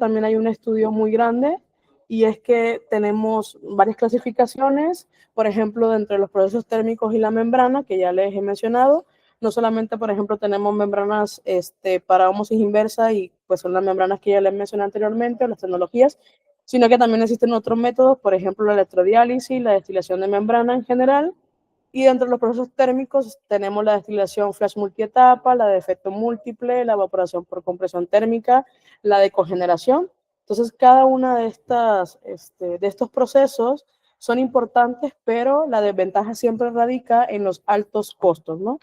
también hay un estudio muy grande, y es que tenemos varias clasificaciones, por ejemplo, dentro de los procesos térmicos y la membrana, que ya les he mencionado. No solamente, por ejemplo, tenemos membranas para ósmosis inversa, y pues son las membranas que ya les mencioné anteriormente, las tecnologías, sino que también existen otros métodos, por ejemplo, la electrodiálisis, la destilación de membrana en general. Y dentro de los procesos térmicos tenemos la destilación flash multietapa, la de efecto múltiple, la evaporación por compresión térmica, la de cogeneración. Entonces, cada una de estos procesos son importantes, pero la desventaja siempre radica en los altos costos, ¿no?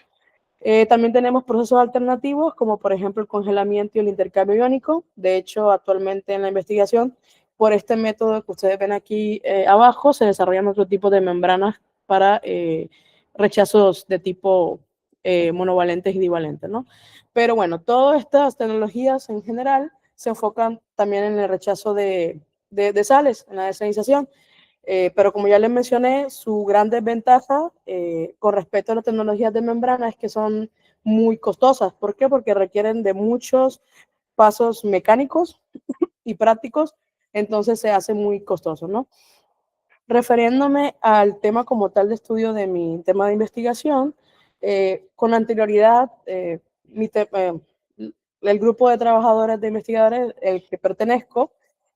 También tenemos procesos alternativos, como por ejemplo el congelamiento y el intercambio iónico. De hecho, actualmente en la investigación, por este método que ustedes ven aquí abajo, se desarrollan otro tipo de membranas para rechazos de tipo monovalentes y divalentes, ¿no? Pero bueno, todas estas tecnologías en general se enfocan también en el rechazo de sales, en la desalinización. Pero como ya les mencioné, su gran desventaja con respecto a las tecnologías de membrana es que son muy costosas. ¿Por qué? Porque requieren de muchos pasos mecánicos y prácticos, entonces se hace muy costoso, ¿no? Refiriéndome al tema como tal de estudio de mi tema de investigación, con anterioridad, el grupo de trabajadores de investigadores al que pertenezco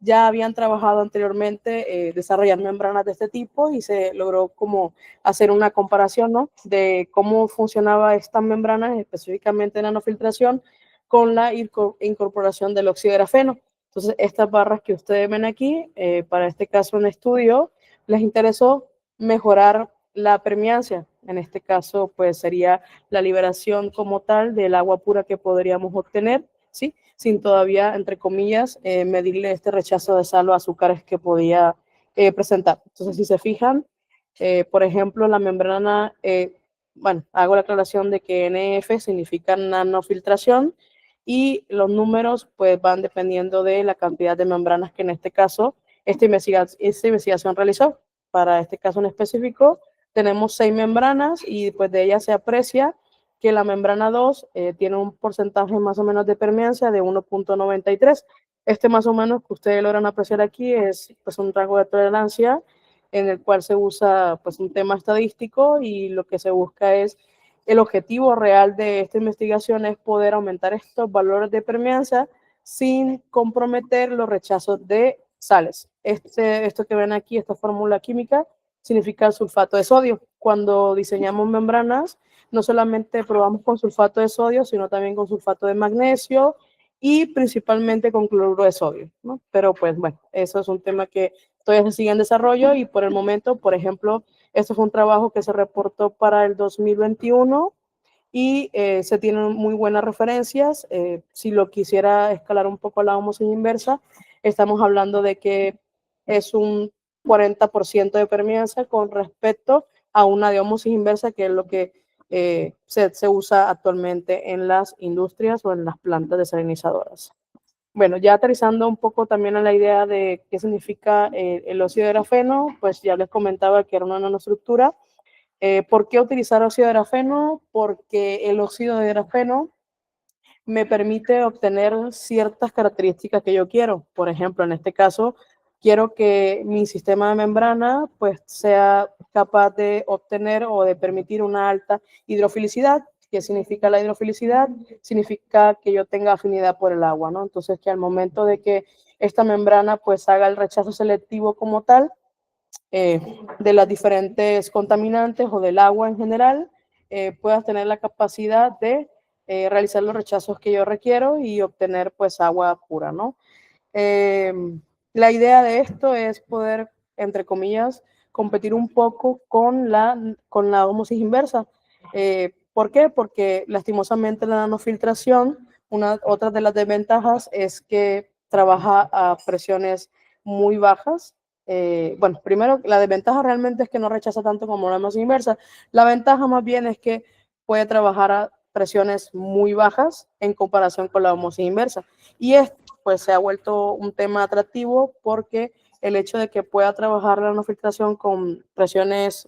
ya habían trabajado anteriormente desarrollar membranas de este tipo, y se logró como hacer una comparación, ¿no?, de cómo funcionaba estas membranas, específicamente nanofiltración, con la incorporación del óxido de grafeno. Entonces, estas barras que ustedes ven aquí, para este caso un estudio, les interesó mejorar la permeancia. En este caso, pues sería la liberación como tal del agua pura que podríamos obtener, ¿sí?, sin todavía, entre comillas, medirle este rechazo de sal o azúcares que podía presentar. Entonces, si se fijan, por ejemplo, la membrana, bueno, hago la aclaración de que NF significa nanofiltración, y los números pues van dependiendo de la cantidad de membranas que en este caso esta investigación realizó. Para este caso en específico, tenemos 6 membranas, y pues de ellas se aprecia que la membrana 2 tiene un porcentaje más o menos de permeancia de 1.93. Más o menos que ustedes logran apreciar aquí es pues un rango de tolerancia en el cual se usa pues un tema estadístico, y lo que se busca es, el objetivo real de esta investigación es poder aumentar estos valores de permeancia sin comprometer los rechazos de sales. Esto que ven aquí, esta fórmula química, significa el sulfato de sodio. Cuando diseñamos membranas, no solamente probamos con sulfato de sodio, sino también con sulfato de magnesio y principalmente con cloruro de sodio, ¿no? Pero pues bueno, eso es un tema que todavía se sigue en desarrollo, y por el momento, por ejemplo, esto fue un trabajo que se reportó para el 2021, y se tienen muy buenas referencias. Si lo quisiera escalar un poco a la ósmosis inversa, estamos hablando de que es un 40% de permeancia con respecto a una de ósmosis inversa, que es lo que se usa actualmente en las industrias o en las plantas desalinizadoras. Bueno, ya aterrizando un poco también a la idea de qué significa el óxido de grafeno, pues ya les comentaba que era una nanoestructura. ¿Por qué utilizar óxido de grafeno? Porque el óxido de grafeno me permite obtener ciertas características que yo quiero. Por ejemplo, en este caso, quiero que mi sistema de membrana pues sea capaz de obtener o de permitir una alta hidrofilicidad. ¿Qué significa la hidrofilicidad? Significa que yo tenga afinidad por el agua, ¿no? Entonces, que al momento de que esta membrana pues haga el rechazo selectivo como tal, de las diferentes contaminantes o del agua en general, puedas tener la capacidad de realizar los rechazos que yo requiero y obtener pues agua pura, ¿no? Eh, la idea de esto es poder, entre comillas, competir un poco con la ósmosis inversa. ¿Por qué? Porque lastimosamente la nanofiltración, otra de las desventajas es que trabaja a presiones muy bajas. Bueno, primero, la desventaja realmente es que no rechaza tanto como la ósmosis inversa. La ventaja más bien es que puede trabajar a presiones muy bajas en comparación con la ósmosis inversa. Y esto pues se ha vuelto un tema atractivo, porque el hecho de que pueda trabajar la nanofiltración con presiones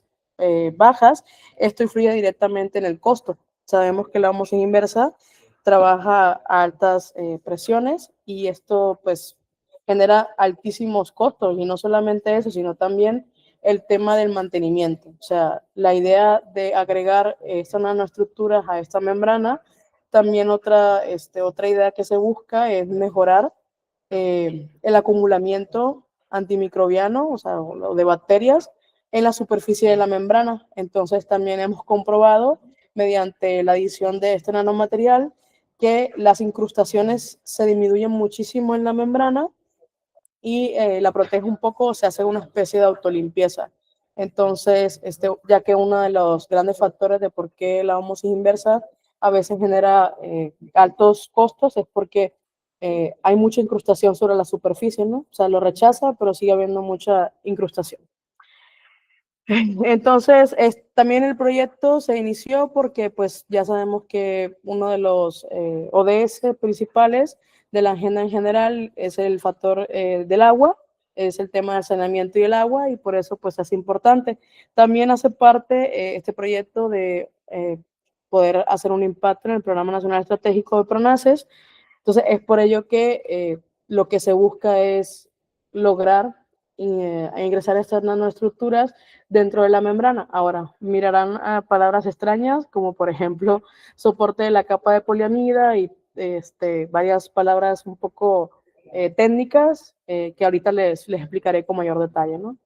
bajas, esto influye directamente en el costo. Sabemos que la ósmosis inversa trabaja a altas presiones, y esto pues genera altísimos costos, y no solamente eso, sino también el tema del mantenimiento. O sea, la idea de agregar estas nanoestructuras a esta membrana, también otra idea que se busca es mejorar el acumulamiento antimicrobiano, o sea, de bacterias en la superficie de la membrana. Entonces también hemos comprobado mediante la adición de este nanomaterial que las incrustaciones se disminuyen muchísimo en la membrana y la protege un poco, se hace una especie de autolimpieza. Entonces, ya que uno de los grandes factores de por qué la osmosis inversa a veces genera altos costos es porque hay mucha incrustación sobre la superficie, ¿no? O sea, lo rechaza, pero sigue habiendo mucha incrustación. Entonces, también el proyecto se inició porque pues ya sabemos que uno de los ODS principales de la agenda en general es el factor del agua, es el tema del saneamiento y el agua, y por eso pues es importante. También hace parte este proyecto de poder hacer un impacto en el Programa Nacional Estratégico de PRONACES. Entonces, es por ello que lo que se busca es lograr ingresar estas nanoestructuras dentro de la membrana. Ahora, mirarán a palabras extrañas, como por ejemplo, soporte de la capa de poliamida y varias palabras un poco técnicas que ahorita les explicaré con mayor detalle, ¿no?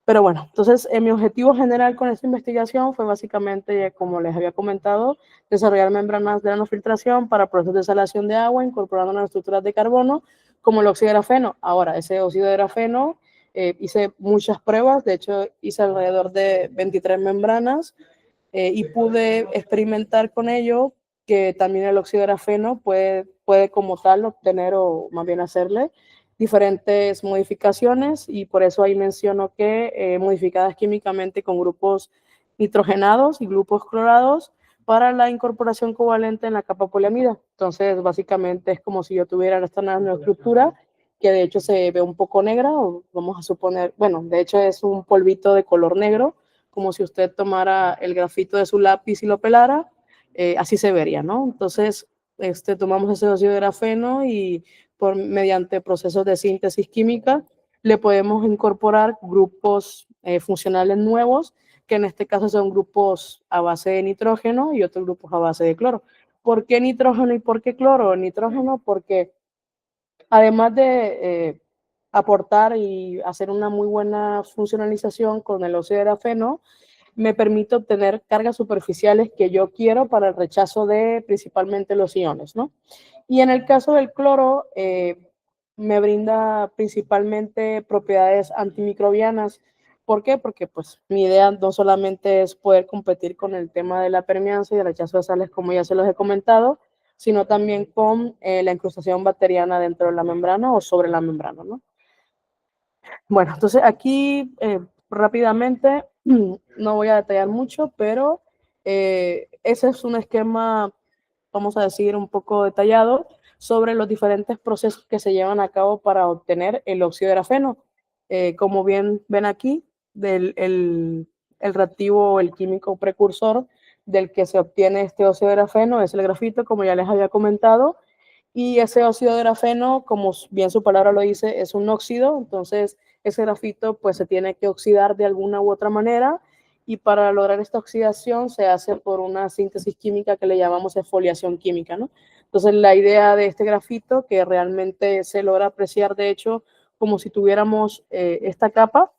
Pero bueno, entonces mi objetivo general con esta investigación fue básicamente, como les había comentado, desarrollar membranas de nanofiltración para procesos de desalación de agua, incorporando nanoestructuras de carbono, como el óxido de grafeno. Ahora, ese óxido de grafeno, hice muchas pruebas, de hecho hice alrededor de 23 membranas y pude experimentar con ello que también el óxido de grafeno puede como tal obtener o más bien hacerle diferentes modificaciones, y por eso ahí menciono que modificadas químicamente con grupos nitrogenados y grupos clorados para la incorporación covalente en la capa poliamida. Entonces, básicamente es como si yo tuviera esta nanoestructura que de hecho se ve un poco negra, o vamos a suponer, bueno, de hecho es un polvito de color negro, como si usted tomara el grafito de su lápiz y lo pelara, así se vería, ¿no? Entonces, tomamos ese óxido de grafeno y mediante procesos de síntesis química le podemos incorporar grupos funcionales nuevos, que en este caso son grupos a base de nitrógeno y otros grupos a base de cloro. ¿Por qué nitrógeno y por qué cloro? Nitrógeno porque además de aportar y hacer una muy buena funcionalización con el óxido de grafeno, me permite obtener cargas superficiales que yo quiero para el rechazo de principalmente los iones, ¿no? Y en el caso del cloro, me brinda principalmente propiedades antimicrobianas. ¿Por qué? Porque pues mi idea no solamente es poder competir con el tema de la permeanza y el rechazo de sales, como ya se los he comentado, sino también con la incrustación bacteriana dentro de la membrana o sobre la membrana, ¿no? Bueno, entonces aquí rápidamente, no voy a detallar mucho, pero ese es un esquema, vamos a decir, un poco detallado sobre los diferentes procesos que se llevan a cabo para obtener el óxido de grafeno. Como bien ven aquí, el reactivo o el químico precursor del que se obtiene este óxido de grafeno es el grafito, como ya les había comentado, y ese óxido de grafeno, como bien su palabra lo dice, es un óxido. Entonces ese grafito pues se tiene que oxidar de alguna u otra manera, y para lograr esta oxidación se hace por una síntesis química que le llamamos exfoliación química, ¿no? Entonces la idea de este grafito, que realmente se logra apreciar de hecho como si tuviéramos esta capa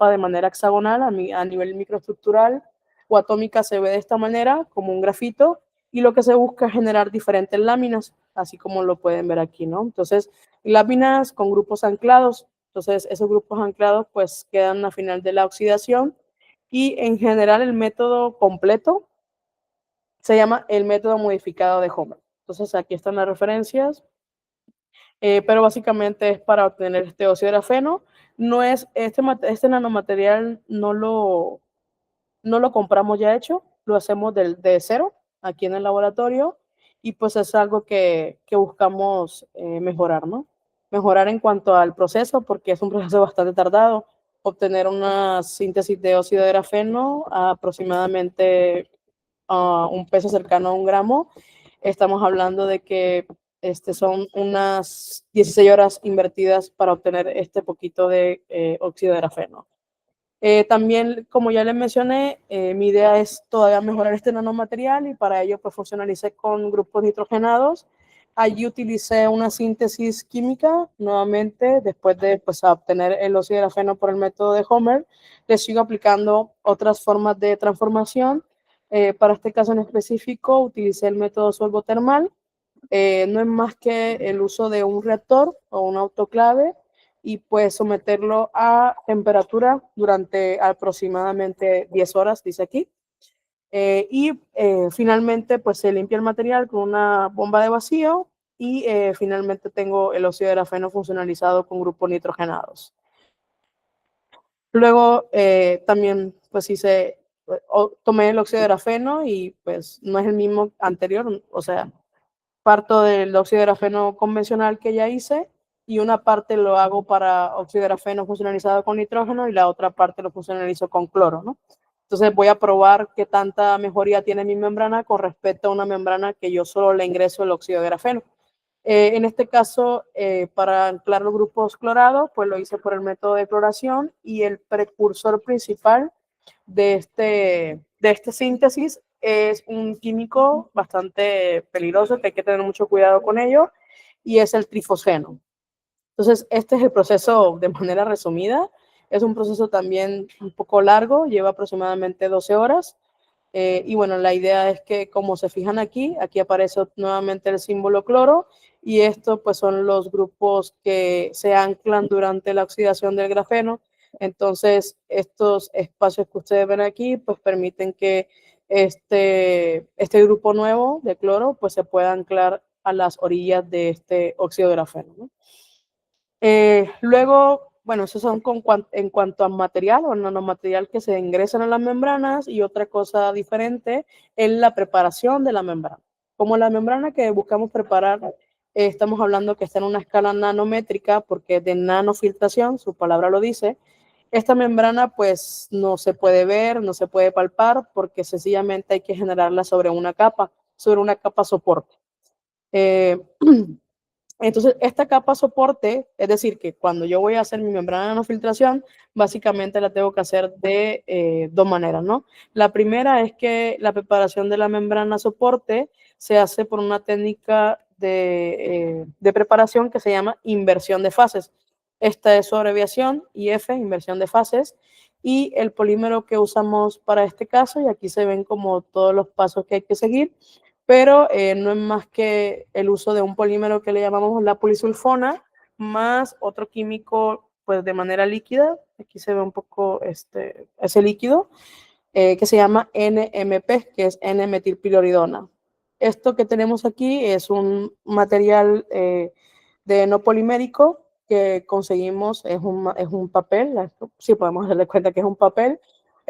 de manera hexagonal a nivel microestructural o atómica, se ve de esta manera como un grafito, y lo que se busca es generar diferentes láminas, así como lo pueden ver aquí, ¿no? Entonces, láminas con grupos anclados. Entonces, esos grupos anclados pues quedan al final de la oxidación, y en general el método completo se llama el método modificado de Homer. Entonces, aquí están las referencias, pero básicamente es para obtener este óxido de grafeno. No es, este nanomaterial no lo compramos ya hecho, lo hacemos de cero aquí en el laboratorio, y pues es algo que buscamos mejorar, ¿no? Mejorar en cuanto al proceso, porque es un proceso bastante tardado. Obtener una síntesis de óxido de grafeno a aproximadamente un peso cercano a 1 gramo. Estamos hablando de que son unas 16 horas invertidas para obtener este poquito de óxido de grafeno. También, como ya les mencioné, mi idea es todavía mejorar este nanomaterial y para ello pues funcionalicé con grupos nitrogenados. Allí utilicé una síntesis química nuevamente después de pues, obtener el óxido de grafeno por el método de Homer. Le sigo aplicando otras formas de transformación. Para este caso en específico utilicé el método solvotermal. No es más que el uso de un reactor o un autoclave y pues someterlo a temperatura durante aproximadamente 10 horas, dice aquí. Finalmente pues se limpia el material con una bomba de vacío y finalmente tengo el óxido de grafeno funcionalizado con grupos nitrogenados. Luego también pues hice, tomé el óxido de grafeno y pues no es el mismo anterior, o sea, parto del óxido de grafeno convencional que ya hice y una parte lo hago para óxido de grafeno funcionalizado con nitrógeno y la otra parte lo funcionalizo con cloro, ¿no? Entonces voy a probar qué tanta mejoría tiene mi membrana con respecto a una membrana que yo solo le ingreso el óxido de grafeno. En este caso, para anclar los grupos clorados, pues lo hice por el método de cloración y el precursor principal de esta síntesis es un químico bastante peligroso que hay que tener mucho cuidado con ello y es el trifosfeno. Entonces, este es el proceso de manera resumida. Es un proceso también un poco largo, lleva aproximadamente 12 horas. Y bueno, la idea es que como se fijan aquí, aquí aparece nuevamente el símbolo cloro y estos pues son los grupos que se anclan durante la oxidación del grafeno. Entonces, estos espacios que ustedes ven aquí pues permiten que este grupo nuevo de cloro pues se pueda anclar a las orillas de este óxido de grafeno, ¿no? Luego, bueno, esos son en cuanto a material o nanomaterial que se ingresan a las membranas y otra cosa diferente es la preparación de la membrana. Como la membrana que buscamos preparar, estamos hablando que está en una escala nanométrica porque es de nanofiltración, su palabra lo dice. Esta membrana pues no se puede ver, no se puede palpar porque sencillamente hay que generarla sobre una capa soporte. Entonces, esta capa soporte, es decir, que cuando yo voy a hacer mi membrana de nanofiltración, básicamente la tengo que hacer de dos maneras, ¿no? La primera es que la preparación de la membrana soporte se hace por una técnica de preparación que se llama inversión de fases. Esta es su abreviación, IF, inversión de fases, y el polímero que usamos para este caso, y aquí se ven como todos los pasos que hay que seguir, pero no es más que el uso de un polímero que le llamamos la polisulfona, más otro químico pues de manera líquida, aquí se ve un poco ese líquido, que se llama NMP, que es N-metilpiloridona. Esto que tenemos aquí es un material de no polimérico que conseguimos, es un papel, sí podemos darle cuenta que es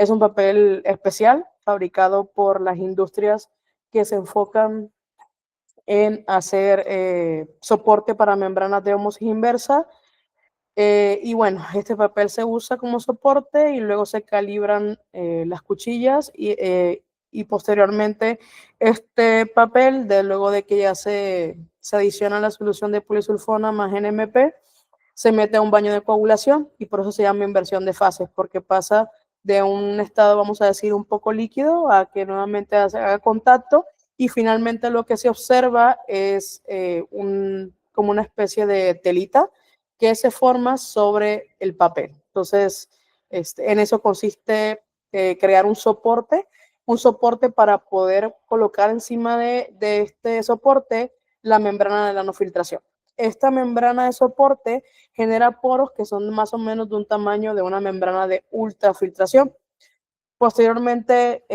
un papel especial fabricado por las industrias que se enfocan en hacer soporte para membranas de ósmosis inversa. Y bueno, este papel se usa como soporte y luego se calibran las cuchillas y posteriormente este papel, luego de que ya se adiciona la solución de polisulfona más NMP, se mete a un baño de coagulación y por eso se llama inversión de fases, porque pasa de un estado, vamos a decir, un poco líquido a que nuevamente haga contacto y finalmente lo que se observa es como una especie de telita que se forma sobre el papel. Entonces, en eso consiste crear un soporte para poder colocar encima de este soporte la membrana de la nanofiltración. Esta membrana de soporte genera poros que son más o menos de un tamaño de una membrana de ultrafiltración. Posteriormente,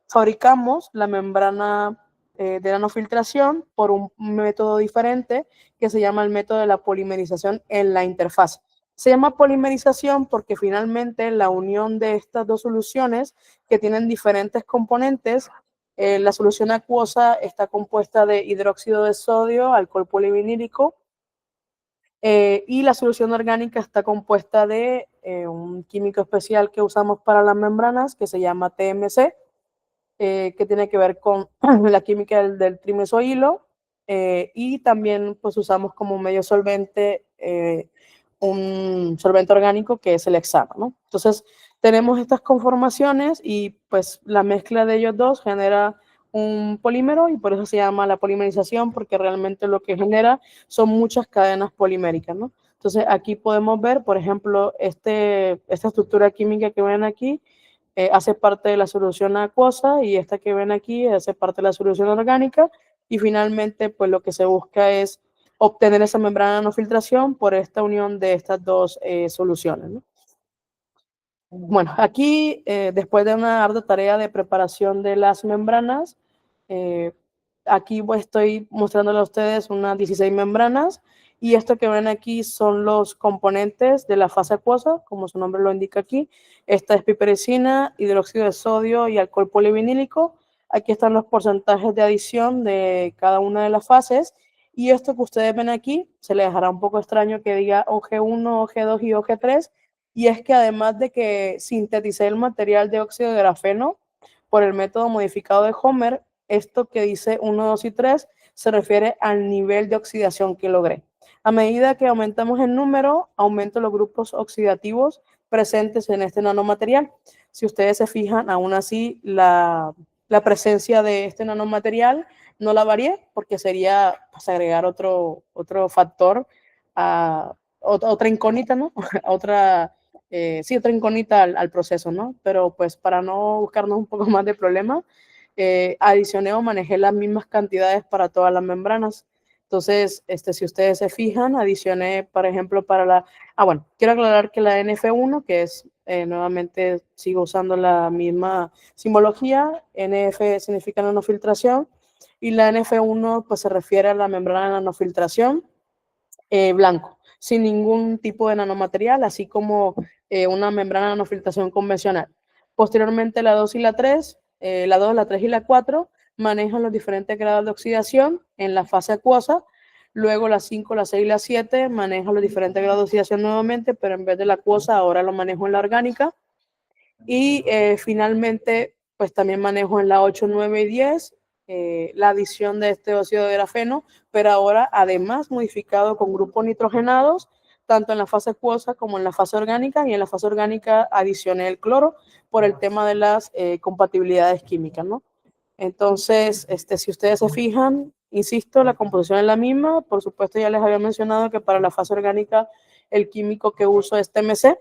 fabricamos la membrana de nanofiltración por un método diferente que se llama el método de la polimerización en la interfaz. Se llama polimerización porque finalmente la unión de estas dos soluciones que tienen diferentes componentes, la solución acuosa está compuesta de hidróxido de sodio, alcohol polivinílico, y la solución orgánica está compuesta de un químico especial que usamos para las membranas que se llama TMC, que tiene que ver con la química del trimesohilo, y también pues usamos como medio solvente un solvente orgánico que es el hexano, ¿no? Entonces tenemos estas conformaciones y pues la mezcla de ellos dos genera un polímero y por eso se llama la polimerización, porque realmente lo que genera son muchas cadenas poliméricas, ¿no? Entonces aquí podemos ver, por ejemplo, esta estructura química que ven aquí hace parte de la solución acuosa y esta que ven aquí hace parte de la solución orgánica y finalmente pues lo que se busca es obtener esa membrana de nanofiltración por esta unión de estas dos soluciones, ¿no? Bueno, aquí después de una ardua tarea de preparación de las membranas, eh, aquí pues, estoy mostrándole a ustedes unas 16 membranas y esto que ven aquí son los componentes de la fase acuosa, como su nombre lo indica aquí. Esta es pipericina, hidróxido de sodio y alcohol polivinílico. Aquí están los porcentajes de adición de cada una de las fases y esto que ustedes ven aquí se les dejará un poco extraño que diga OG1, OG2 y OG3 y es que además de que sinteticé el material de óxido de grafeno por el método modificado de Homer, esto que dice 1, 2 y 3 se refiere al nivel de oxidación que logré. A medida que aumentamos el número, aumento los grupos oxidativos presentes en este nanomaterial. Si ustedes se fijan, aún así la presencia de este nanomaterial no la varié porque sería pues, agregar otro factor, otra incógnita, ¿no? otra sí, otra incógnita al proceso, ¿no? Pero pues para no buscarnos un poco más de problema, adicioné o manejé las mismas cantidades para todas las membranas. Entonces, si ustedes se fijan, adicioné, por ejemplo, para la... Ah, bueno, quiero aclarar que la NF1, que es, nuevamente, sigo usando la misma simbología, NF significa nanofiltración, y la NF1, pues se refiere a la membrana de nanofiltración blanco, sin ningún tipo de nanomaterial, así como una membrana de nanofiltración convencional. Posteriormente, la 2 y la 3, la 2, la 3 y la 4 manejan los diferentes grados de oxidación en la fase acuosa. Luego la 5, la 6 y la 7 manejan los diferentes grados de oxidación nuevamente, pero en vez de la acuosa ahora lo manejo en la orgánica. Y finalmente, pues también manejo en la 8, 9 y 10 la adición de este óxido de grafeno, pero ahora además modificado con grupos nitrogenados, tanto en la fase acuosa como en la fase orgánica, y en la fase orgánica adicioné el cloro por el tema de las compatibilidades químicas, ¿no? Entonces, si ustedes se fijan, insisto, la composición es la misma. Por supuesto, ya les había mencionado que para la fase orgánica el químico que uso es TMC,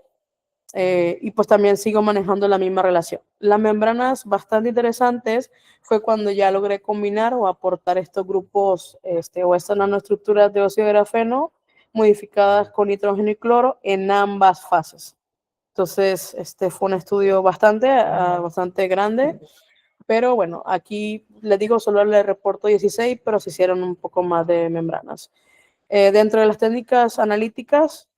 y pues también sigo manejando la misma relación. Las membranas bastante interesantes fue cuando ya logré combinar o aportar estos grupos o estas nanoestructuras de óxido de grafeno modificadas con nitrógeno y cloro en ambas fases. Entonces, este fue un estudio bastante grande, pero bueno, aquí les digo, solo les reporto 16, pero se hicieron un poco más de membranas. Dentro de las técnicas analíticas,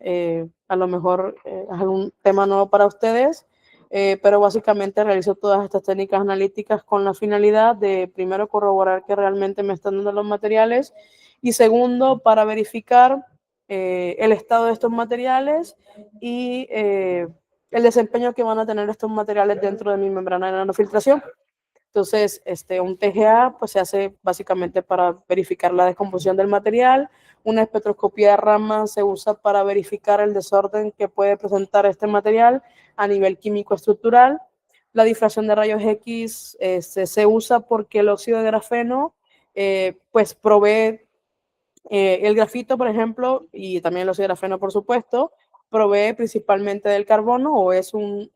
a lo mejor es algún tema nuevo para ustedes, pero básicamente realizo todas estas técnicas analíticas con la finalidad de, primero, corroborar que realmente me están dando los materiales y segundo, para verificar el estado de estos materiales y el desempeño que van a tener estos materiales dentro de mi membrana de nanofiltración. Entonces, un TGA pues, se hace básicamente para verificar la descomposición del material. Una espectroscopía de ramas se usa para verificar el desorden que puede presentar este material a nivel químico estructural. La difracción de rayos X se usa porque el óxido de grafeno pues provee el grafito, por ejemplo, y también el óxido de grafeno, por supuesto, provee principalmente del carbono o es un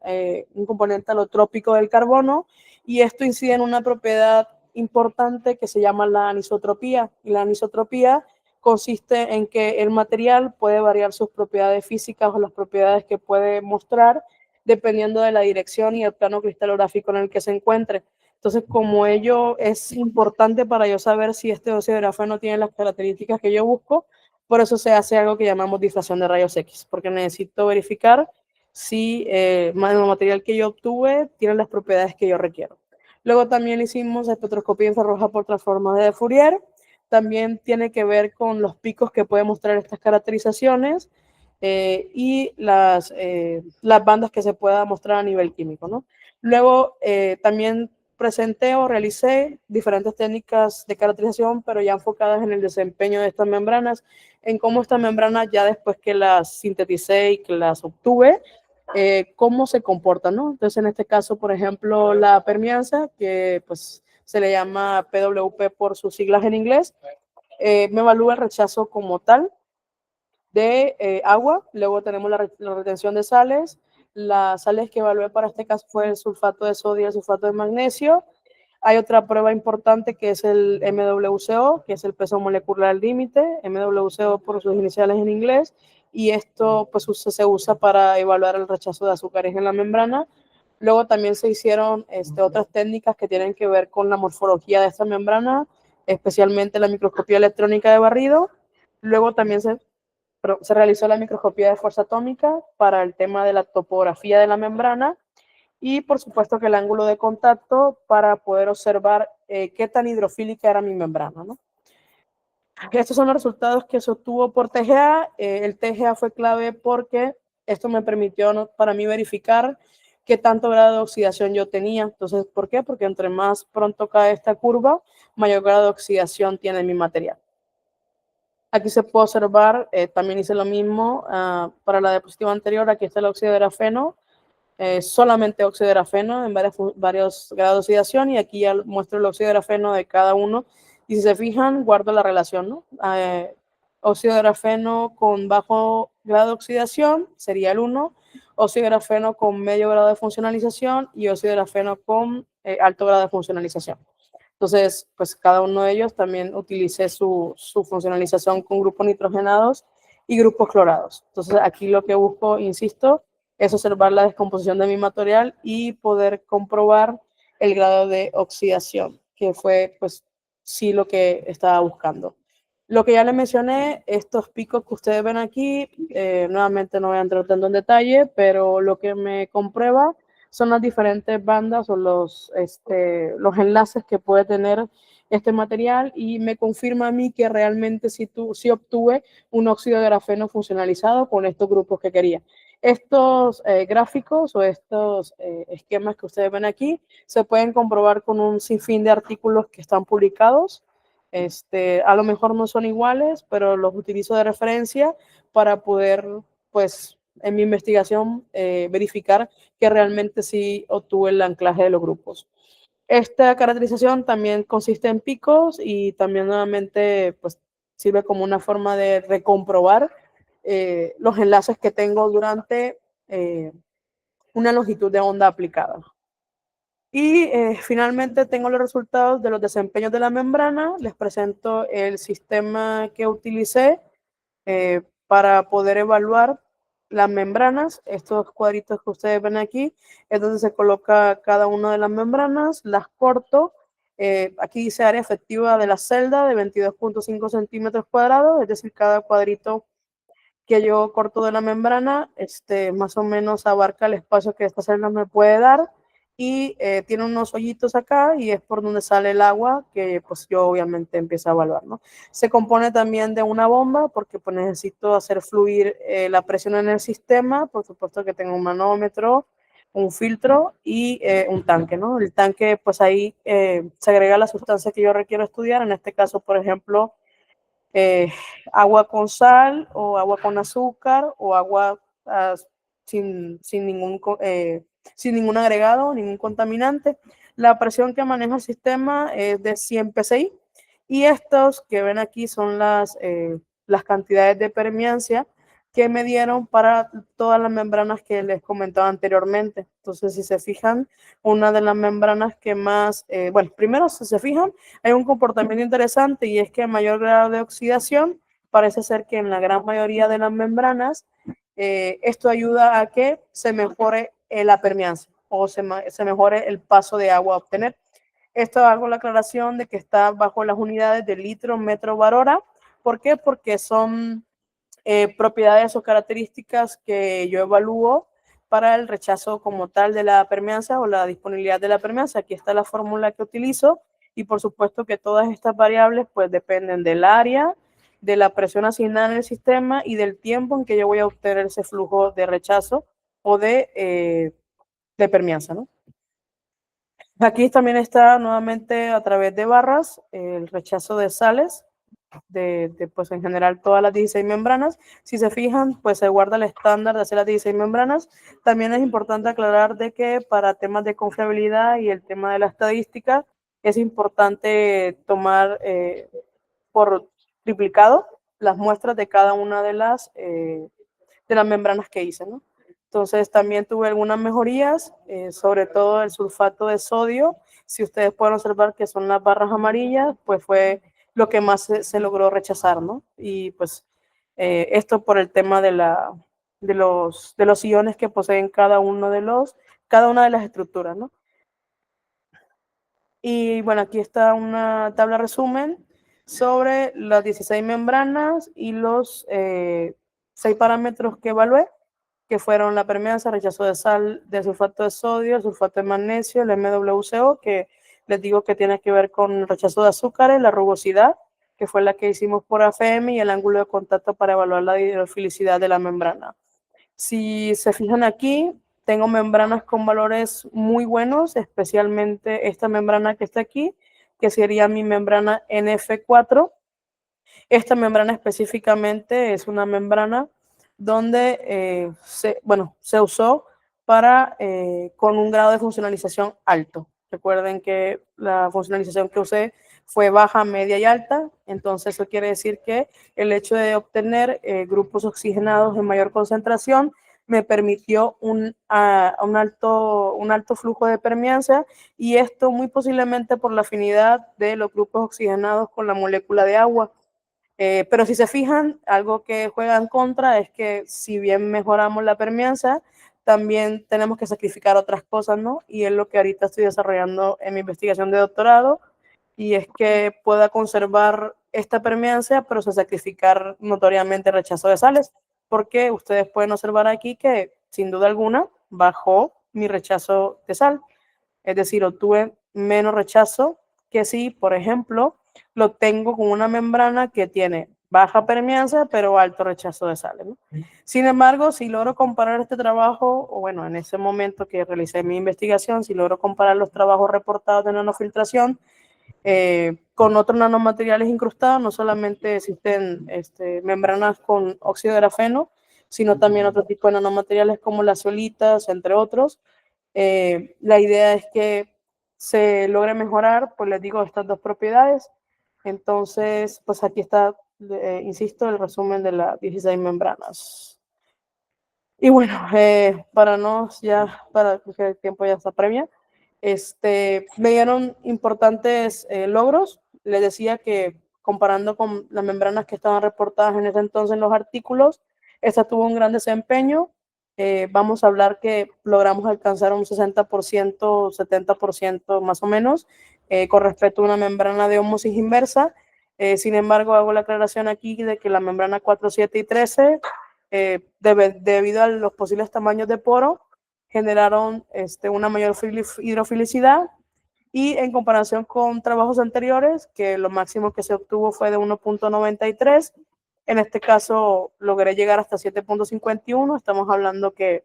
componente alotrópico del carbono y esto incide en una propiedad importante que se llama la anisotropía. Y la anisotropía consiste en que el material puede variar sus propiedades físicas o las propiedades que puede mostrar dependiendo de la dirección y el plano cristalográfico en el que se encuentre. Entonces, como ello es importante para yo saber si este óxido de grafeno tiene las características que yo busco, por eso se hace algo que llamamos difracción de rayos X, porque necesito verificar si el material que yo obtuve tiene las propiedades que yo requiero. Luego también hicimos espectroscopía infrarroja por transformador de Fourier. También tiene que ver con los picos que pueden mostrar estas caracterizaciones y las bandas que se pueda mostrar a nivel químico, ¿no? Luego también presenté o realicé diferentes técnicas de caracterización, pero ya enfocadas en el desempeño de estas membranas, en cómo estas membranas, ya después que las sinteticé y que las obtuve, cómo se comportan, ¿no? Entonces, en este caso, por ejemplo, la permeanza, que pues se le llama PWP por sus siglas en inglés, me evalúa el rechazo como tal de agua. Luego tenemos la retención de sales. Las sales que evalué para este caso fue el sulfato de sodio y el sulfato de magnesio. Hay otra prueba importante que es el MWCO, que es el peso molecular límite, MWCO por sus iniciales en inglés, y esto pues se usa para evaluar el rechazo de azúcares en la membrana. Luego también se hicieron otras técnicas que tienen que ver con la morfología de esta membrana, especialmente la microscopía electrónica de barrido. Luego también se realizó la microscopía de fuerza atómica para el tema de la topografía de la membrana, y por supuesto que el ángulo de contacto para poder observar qué tan hidrofílica era mi membrana, ¿no? Estos son los resultados que se obtuvo por TGA. El TGA fue clave porque esto me permitió, ¿no?, para mí verificar qué tanto grado de oxidación yo tenía. Entonces, ¿por qué? Porque entre más pronto cae esta curva, mayor grado de oxidación tiene mi material. Aquí se puede observar, también hice lo mismo para la diapositiva anterior. Aquí está el óxido de grafeno, solamente óxido de grafeno en varios grados de oxidación, y aquí ya muestro el óxido de grafeno de cada uno. Y si se fijan, guardo la relación, ¿no? Óxido de grafeno con bajo grado de oxidación sería el 1, óxido de grafeno con medio grado de funcionalización y óxido de grafeno con alto grado de funcionalización. Entonces, pues cada uno de ellos también utilicé su funcionalización con grupos nitrogenados y grupos clorados. Entonces, aquí lo que busco, insisto, es observar la descomposición de mi material y poder comprobar el grado de oxidación, que fue, pues, sí lo que estaba buscando. Lo que ya les mencioné, estos picos que ustedes ven aquí, nuevamente no voy a entrar tanto en detalle, pero lo que me comprueba son las diferentes bandas o los enlaces que puede tener este material, y me confirma a mí que realmente sí obtuve un óxido de grafeno funcionalizado con estos grupos que quería. Estos gráficos o estos esquemas que ustedes ven aquí se pueden comprobar con un sinfín de artículos que están publicados. A lo mejor no son iguales, pero los utilizo de referencia para poder, pues, en mi investigación verificar que realmente sí obtuve el anclaje de los grupos. Esta caracterización también consiste en picos y también nuevamente pues sirve como una forma de recomprobar los enlaces que tengo durante una longitud de onda aplicada. Y finalmente tengo los resultados de los desempeños de la membrana. Les presento el sistema que utilicé para poder evaluar las membranas. Estos cuadritos que ustedes ven aquí es donde se coloca cada una de las membranas. Las corto. Aquí dice área efectiva de la celda de 22.5 centímetros cuadrados, es decir, cada cuadrito que yo corto de la membrana, más o menos abarca el espacio que esta celda me puede dar, y tiene unos hoyitos acá y es por donde sale el agua que pues yo obviamente empiezo a evaluar, ¿no? Se compone también de una bomba porque pues necesito hacer fluir la presión en el sistema. Por supuesto que tengo un manómetro, un filtro y un tanque, ¿no? El tanque, pues ahí se agrega la sustancia que yo requiero estudiar, en este caso, por ejemplo, agua con sal o agua con azúcar o agua sin ningún agregado, ningún contaminante. La presión que maneja el sistema es de 100 psi, y estos que ven aquí son las cantidades de permeancia que me dieron para todas las membranas que les comentaba anteriormente. Entonces, si se fijan, una de las membranas que más, bueno, primero, si se fijan, hay un comportamiento interesante, y es que a mayor grado de oxidación, parece ser que en la gran mayoría de las membranas, esto ayuda a que se mejore la permeancia o se mejore el paso de agua a obtener. Esto hago la aclaración de que está bajo las unidades de litro, metro, bar hora. ¿Por qué? Porque son propiedades o características que yo evalúo para el rechazo como tal de la permeanza o la disponibilidad de la permeanza. Aquí está la fórmula que utilizo, y por supuesto que todas estas variables pues dependen del área, de la presión asignada en el sistema y del tiempo en que yo voy a obtener ese flujo de rechazo o de permeanza, ¿no? Aquí también está nuevamente a través de barras el rechazo de sales pues en general todas las 16 membranas. Si se fijan, pues se guarda el estándar de hacer las 16 membranas. También es importante aclarar de que para temas de confiabilidad y el tema de la estadística, es importante tomar por triplicado las muestras de cada una de las membranas que hice, ¿no? Entonces también tuve algunas mejorías, sobre todo el sulfato de sodio. Si ustedes pueden observar que son las barras amarillas, pues fue lo que más se logró rechazar, ¿no? Y pues esto por el tema de los iones que poseen cada una de las estructuras, ¿no? Y bueno, aquí está una tabla resumen sobre las 16 membranas y los 6 parámetros que evalué, que fueron la permeanza, rechazo de sal, de sulfato de sodio, el sulfato de magnesio, el MWCO, que les digo que tiene que ver con el rechazo de azúcares, la rugosidad, que fue la que hicimos por AFM, y el ángulo de contacto para evaluar la hidrofilicidad de la membrana. Si se fijan aquí, tengo membranas con valores muy buenos, especialmente esta membrana que está aquí, que sería mi membrana NF4. Esta membrana específicamente es una membrana donde se usó con un grado de funcionalización alto. Recuerden que la funcionalización que usé fue baja, media y alta, entonces eso quiere decir que el hecho de obtener grupos oxigenados en mayor concentración me permitió un alto flujo de permeanza, y esto muy posiblemente por la afinidad de los grupos oxigenados con la molécula de agua. Pero si se fijan, algo que juega en contra es que si bien mejoramos la permeanza, también tenemos que sacrificar otras cosas, ¿no? Y es lo que ahorita estoy desarrollando en mi investigación de doctorado, y es que pueda conservar esta permeanza, pero sin sacrificar notoriamente el rechazo de sales, porque ustedes pueden observar aquí que sin duda alguna bajó mi rechazo de sal. Es decir, obtuve menos rechazo que si, por ejemplo, lo tengo con una membrana que tiene baja permeanza, pero alto rechazo de sales, ¿no? Sin embargo, si logro comparar este trabajo, o bueno, en ese momento que realicé mi investigación, si logro comparar los trabajos reportados de nanofiltración con otros nanomateriales incrustados, no solamente existen membranas con óxido de grafeno, sino también otro tipo de nanomateriales como las zeolitas, entre otros. La idea es que se logre mejorar, pues les digo, estas dos propiedades. Entonces, pues aquí está, insisto, el resumen de las 16 membranas. Y bueno, porque el tiempo ya está premia, me dieron importantes logros. Les decía que comparando con las membranas que estaban reportadas en ese entonces en los artículos, esta tuvo un gran desempeño. Vamos a hablar que logramos alcanzar un 60%, 70% más o menos, con respecto a una membrana de ósmosis inversa. Sin embargo, hago la aclaración aquí de que la membrana 4, 7 y 13, debido a los posibles tamaños de poro, generaron una mayor hidrofilicidad, y en comparación con trabajos anteriores, que lo máximo que se obtuvo fue de 1.93, en este caso logré llegar hasta 7.51, estamos hablando que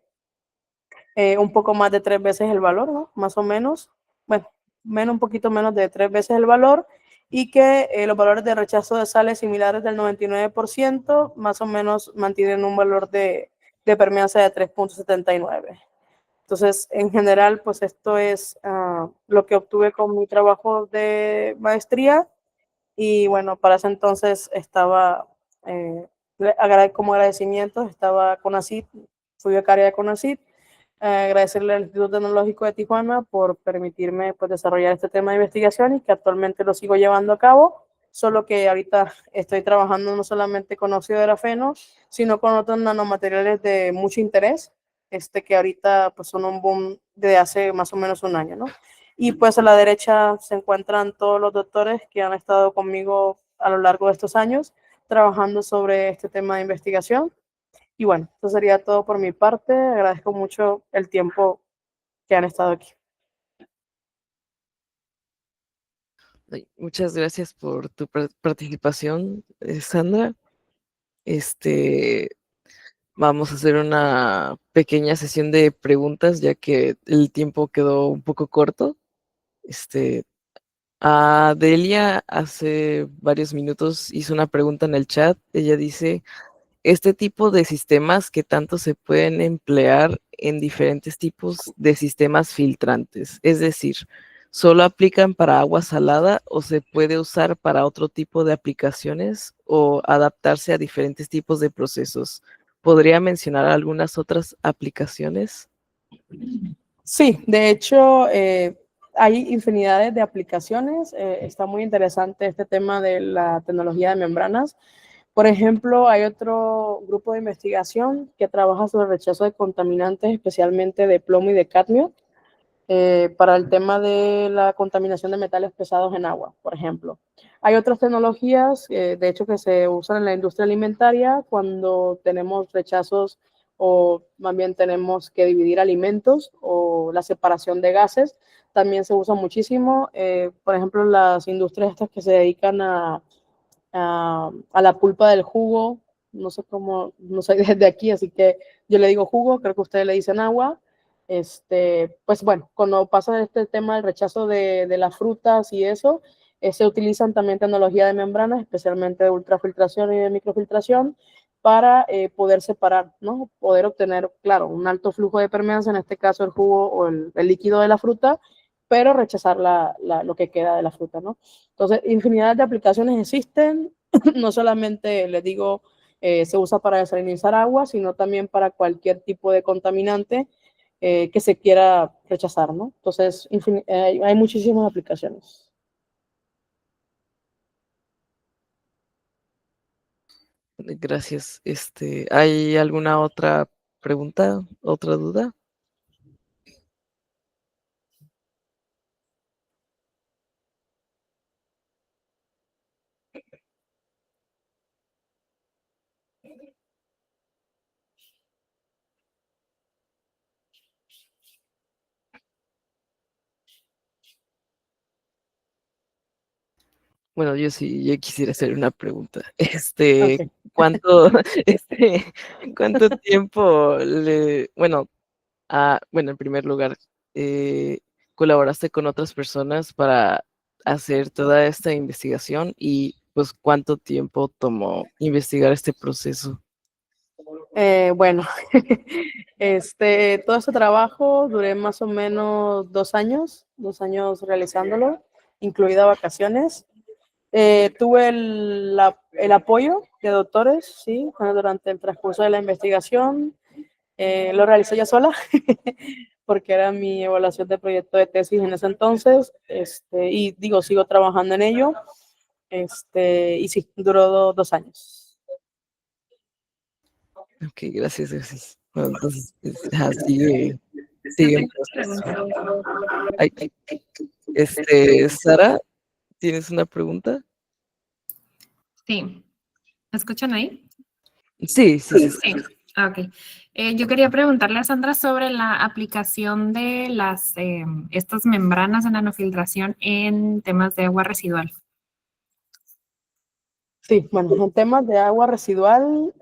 un poco más de 3 veces el valor, ¿no? Más o menos, bueno, un poquito menos de 3 veces el valor, y que los valores de rechazo de sales similares del 99%, más o menos mantienen un valor de permeanza de 3.79. Entonces, en general, pues esto es lo que obtuve con mi trabajo de maestría, y bueno, para ese entonces estaba, como agradecimiento, estaba CONACYT, fui becaria de CONACYT. Agradecerle al Instituto Tecnológico de Tijuana por permitirme pues, desarrollar este tema de investigación, y que actualmente lo sigo llevando a cabo, solo que ahorita estoy trabajando no solamente con óxido de grafeno, sino con otros nanomateriales de mucho interés, que ahorita pues, son un boom de hace más o menos un año, ¿no? Y pues a la derecha se encuentran todos los doctores que han estado conmigo a lo largo de estos años trabajando sobre este tema de investigación. Y bueno, eso sería todo por mi parte. Agradezco mucho el tiempo que han estado aquí. Muchas gracias por tu participación, Sandra. Este, Vamos a hacer una pequeña sesión de preguntas, ya que el tiempo quedó un poco corto. Este, a Delia hace varios minutos hizo una pregunta en el chat. Ella dice, este tipo de sistemas que tanto se pueden emplear en diferentes tipos de sistemas filtrantes, es decir, ¿solo aplican para agua salada o se puede usar para otro tipo de aplicaciones o adaptarse a diferentes tipos de procesos? ¿Podría mencionar algunas otras aplicaciones? Sí, de hecho, hay infinidades de aplicaciones. Está muy interesante este tema de la tecnología de membranas. Por ejemplo, hay otro grupo de investigación que trabaja sobre el rechazo de contaminantes, especialmente de plomo y de cadmio, para el tema de la contaminación de metales pesados en agua, por ejemplo. Hay otras tecnologías, de hecho, que se usan en la industria alimentaria cuando tenemos rechazos o más bien tenemos que dividir alimentos o la separación de gases. También se usa muchísimo, por ejemplo, las industrias estas que se dedican a la pulpa del jugo, no sé cómo, no soy desde aquí, así que yo le digo jugo, creo que ustedes le dicen agua. Pues bueno, cuando pasa este tema del rechazo de las frutas y eso, se utilizan también tecnología de membranas, especialmente de ultrafiltración y de microfiltración, para poder separar, ¿no? Poder obtener, claro, un alto flujo de permeancia, en este caso el jugo o el líquido de la fruta, pero rechazar lo que queda de la fruta, ¿no? Entonces, infinidad de aplicaciones existen, no solamente, les digo, se usa para desalinizar agua, sino también para cualquier tipo de contaminante que se quiera rechazar, ¿no? Entonces, hay muchísimas aplicaciones. Gracias. ¿Hay alguna otra pregunta, otra duda? Bueno, yo quisiera hacer una pregunta. Okay. ¿Cuánto, cuánto tiempo bueno, en primer lugar, eh, colaboraste con otras personas para hacer toda esta investigación y pues cuánto tiempo tomó investigar este proceso? Bueno, todo este trabajo duré más o menos 2 años realizándolo, incluida vacaciones. Tuve el apoyo de doctores, sí, durante el transcurso de la investigación. Lo realicé yo sola, porque era mi evaluación de proyecto de tesis en ese entonces, y digo, sigo trabajando en ello, y sí, duró 2 años. Ok, gracias, gracias. Bueno, entonces, sigue en proceso. Ay, Sara, ¿tienes una pregunta? Sí, ¿me escuchan ahí? Sí, sí, sí. Sí, ok. Yo quería preguntarle a Sandra sobre la aplicación de estas membranas de nanofiltración en temas de agua residual. Sí, bueno, en temas de agua residual,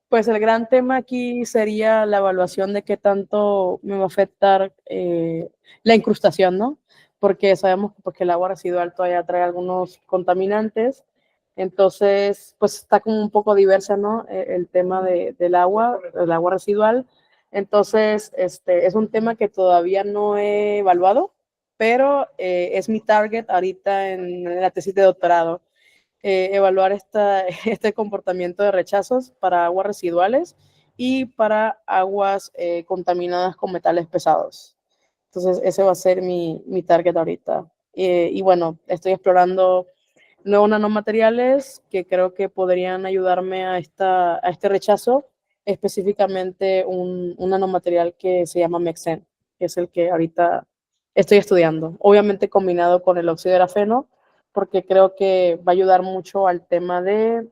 pues el gran tema aquí sería la evaluación de qué tanto me va a afectar la incrustación, ¿no? Porque sabemos que porque el agua residual todavía trae algunos contaminantes, entonces pues está como un poco diversa, ¿no? El tema del agua, el agua residual. Entonces, es un tema que todavía no he evaluado, pero es mi target ahorita en la tesis de doctorado, evaluar este comportamiento de rechazos para aguas residuales y para aguas contaminadas con metales pesados. Entonces, ese va a ser mi target ahorita. Y bueno, estoy explorando nuevos nanomateriales que creo que podrían ayudarme a este rechazo, específicamente un nanomaterial que se llama Mexen, que es el que ahorita estoy estudiando. Obviamente combinado con el óxido de grafeno, porque creo que va a ayudar mucho al tema de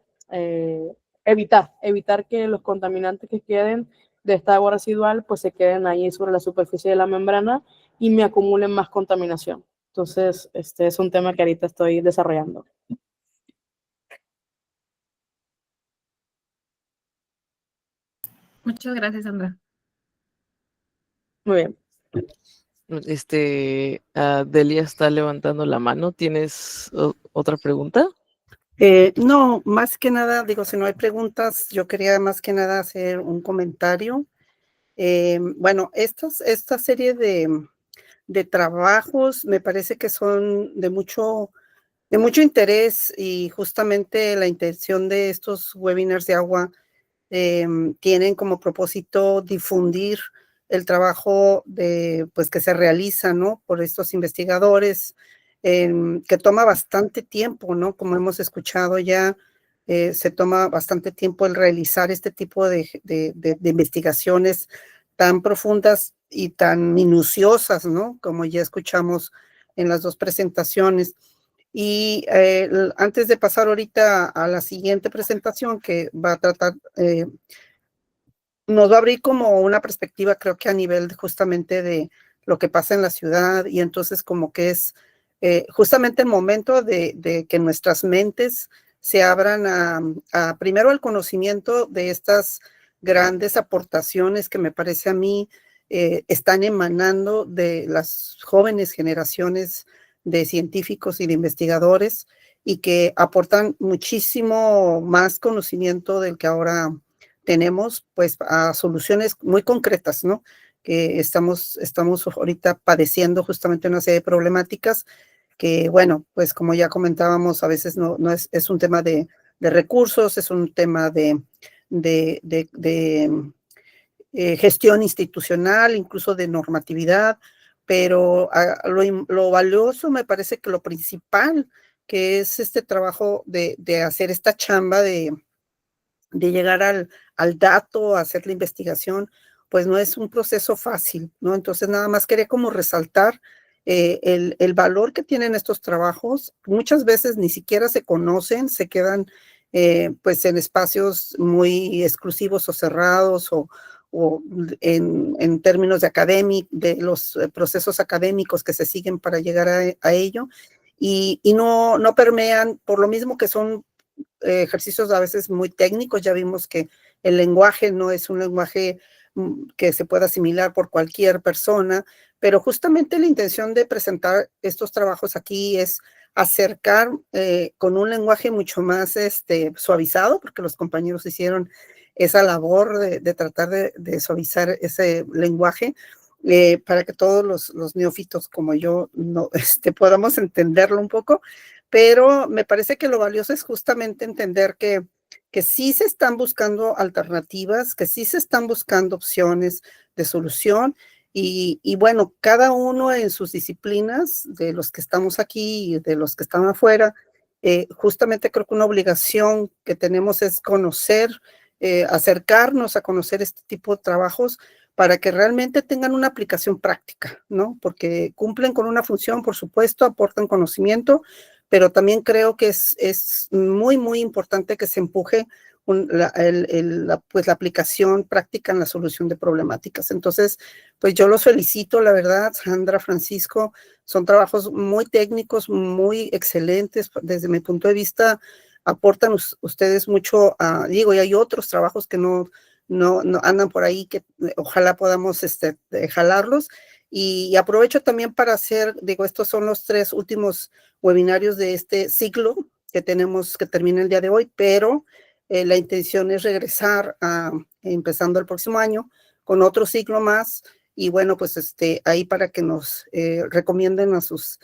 evitar que los contaminantes que queden de esta agua residual pues se queden ahí sobre la superficie de la membrana y me acumulen más contaminación. Entonces, este es un tema que ahorita estoy desarrollando. Muchas gracias, Sandra. Muy bien. Delia está levantando la mano. ¿Tienes otra pregunta? No, más que nada, digo, si no hay preguntas, yo quería más que nada hacer un comentario. Bueno, esta serie de trabajos me parece que son de mucho interés, y justamente la intención de estos webinars de agua tienen como propósito difundir el trabajo pues, que se realiza, ¿no? Por estos investigadores, que toma bastante tiempo, ¿no? Como hemos escuchado ya, se toma bastante tiempo el realizar este tipo de investigaciones tan profundas y tan minuciosas, ¿no? Como ya escuchamos en las dos presentaciones. Y antes de pasar ahorita a la siguiente presentación, que va a tratar, nos va a abrir como una perspectiva, creo que a nivel justamente de lo que pasa en la ciudad, y entonces como que es justamente el momento de que nuestras mentes se abran primero al conocimiento de estas grandes aportaciones que me parece a mí están emanando de las jóvenes generaciones de científicos y de investigadores, y que aportan muchísimo más conocimiento del que ahora tenemos, pues, a soluciones muy concretas, ¿no? Que estamos ahorita padeciendo justamente una serie de problemáticas que, bueno, pues como ya comentábamos, a veces no es un tema de recursos, es un tema de gestión institucional, incluso de normatividad, pero lo valioso me parece que lo principal, que es este trabajo de hacer esta chamba de llegar al dato, hacer la investigación, pues no es un proceso fácil, ¿no? Entonces nada más quería como resaltar el valor que tienen estos trabajos. Muchas veces ni siquiera se conocen, se quedan pues en espacios muy exclusivos o cerrados, o en términos de los procesos académicos que se siguen para llegar a ello, y no permean, por lo mismo que son ejercicios a veces muy técnicos. Ya vimos que el lenguaje no es un lenguaje que se pueda asimilar por cualquier persona, pero justamente la intención de presentar estos trabajos aquí es acercar con un lenguaje mucho más suavizado, porque los compañeros hicieron esa labor de tratar de suavizar ese lenguaje, para que todos los neófitos como yo no, podamos entenderlo un poco. Pero me parece que lo valioso es justamente entender que sí se están buscando alternativas, que sí se están buscando opciones de solución, y bueno, cada uno en sus disciplinas, de los que estamos aquí y de los que están afuera, justamente creo que una obligación que tenemos es conocer, acercarnos a conocer este tipo de trabajos para que realmente tengan una aplicación práctica, ¿no? Porque cumplen con una función, por supuesto, aportan conocimiento, pero también creo que es muy, muy importante que se empuje pues la aplicación práctica en la solución de problemáticas. Entonces, pues yo los felicito, la verdad, Sandra, Francisco, son trabajos muy técnicos, muy excelentes. Desde mi punto de vista, aportan ustedes mucho, digo, y hay otros trabajos que no andan por ahí, que ojalá podamos jalarlos. Y aprovecho también para hacer, digo, estos son los 3 últimos webinarios de este ciclo que tenemos, que termina el día de hoy, pero la intención es regresar empezando el próximo año con otro ciclo más, y bueno, pues ahí para que nos recomienden a sus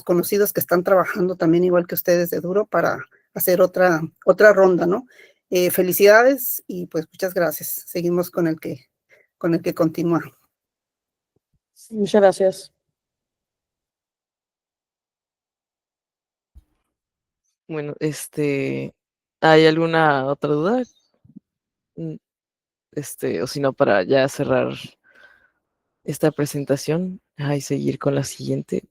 conocidos que están trabajando también igual que ustedes de duro para hacer otra ronda, ¿no? Felicidades, y pues muchas gracias. Seguimos con el que continúa. Muchas gracias. Bueno, ¿hay alguna otra duda? O si no, para ya cerrar esta presentación y seguir con la siguiente.